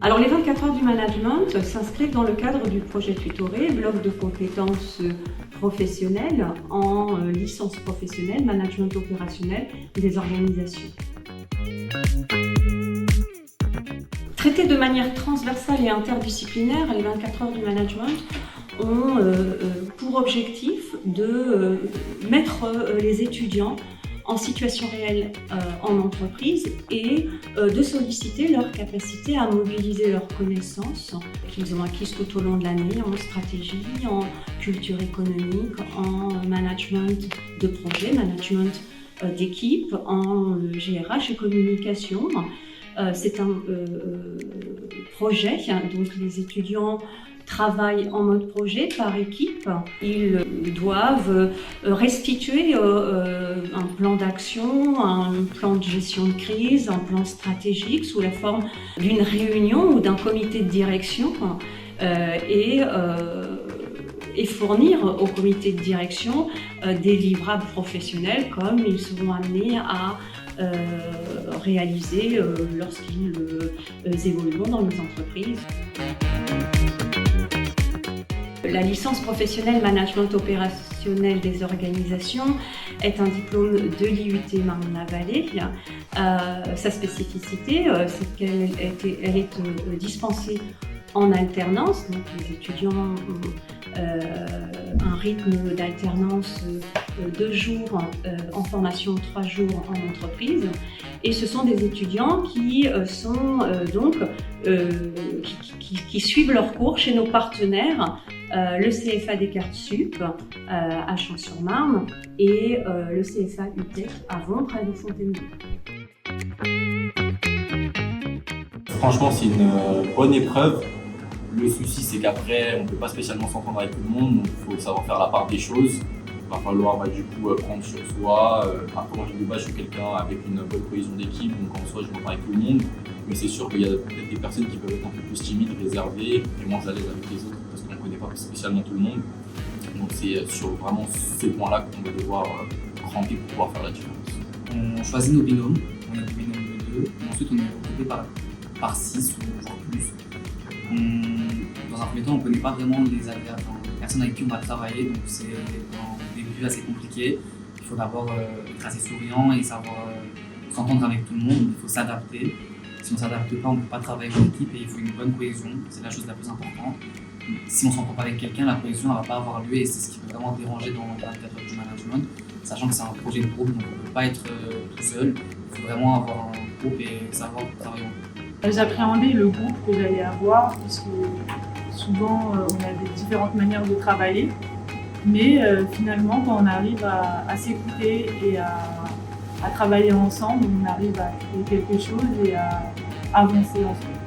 Alors les 24 heures du management s'inscrivent dans le cadre du projet Tutoré, bloc de compétences professionnelles en licence professionnelle, management opérationnel des organisations. Traités de manière transversale et interdisciplinaire, les 24 heures du management ont pour objectif de mettre les étudiants en situation réelle en entreprise et de solliciter leur capacité à mobiliser leurs connaissances qu'ils ont acquises tout au long de l'année en stratégie, en culture économique, en management de projet, management d'équipe, en GRH et communication. C'est un projet dont les étudiants travaillent en mode projet par équipe. Ils doivent restituer un plan d'action, un plan de gestion de crise, un plan stratégique sous la forme d'une réunion ou d'un comité de direction et fournir au comité de direction des livrables professionnels comme ils seront amenés à réaliser lorsqu'ils évolueront dans les entreprises. La licence professionnelle management opérationnel des organisations est un diplôme de l'IUT Marne-la-Vallée. Sa spécificité, c'est qu'elle est dispensée en alternance, donc les étudiants ont un rythme d'alternance 2 jours en formation, 3 jours en entreprise. Et ce sont des étudiants qui qui suivent leurs cours chez nos partenaires, le CFA Descartes Sup à Champs-sur-Marne et le CFA UTEC à Vont, près de Fontainebleau. Franchement, c'est une bonne épreuve. Le souci, c'est qu'après, on ne peut pas spécialement s'entendre avec tout le monde, donc il faut savoir faire la part des choses. Il va falloir prendre sur soi. Après, moi, de base, je suis quelqu'un avec une bonne cohésion d'équipe, donc en soi, je m'entends avec tout le monde. Mais c'est sûr qu'il y a peut-être des personnes qui peuvent être un peu plus timides, réservées et moins à l'aise avec les autres parce qu'on ne connaît pas spécialement tout le monde. Donc c'est sur vraiment ces points-là qu'on va devoir cranter pour pouvoir faire la différence. On choisit nos binômes, on est des binômes de 2, ensuite on est regroupé par 6 ou voire plus. Dans un premier temps, on ne connaît pas vraiment les personnes avec qui on va travailler, donc c'est au début assez compliqué. Il faut d'abord être assez souriant et savoir s'entendre avec tout le monde, il faut s'adapter. Si on ne s'adapte pas, on ne peut pas travailler en équipe et il faut une bonne cohésion, c'est la chose la plus importante. Si on ne s'entend pas avec quelqu'un, la cohésion ne va pas avoir lieu et c'est ce qui peut vraiment déranger dans le cadre du management, sachant que c'est un projet de groupe, donc on ne peut pas être tout seul, il faut vraiment avoir un groupe et savoir travailler en groupe. J'appréhendais le groupe que j'allais avoir, puisque souvent on a des différentes manières de travailler, mais finalement quand on arrive à s'écouter et à travailler ensemble, on arrive à créer quelque chose et à avancer ensemble.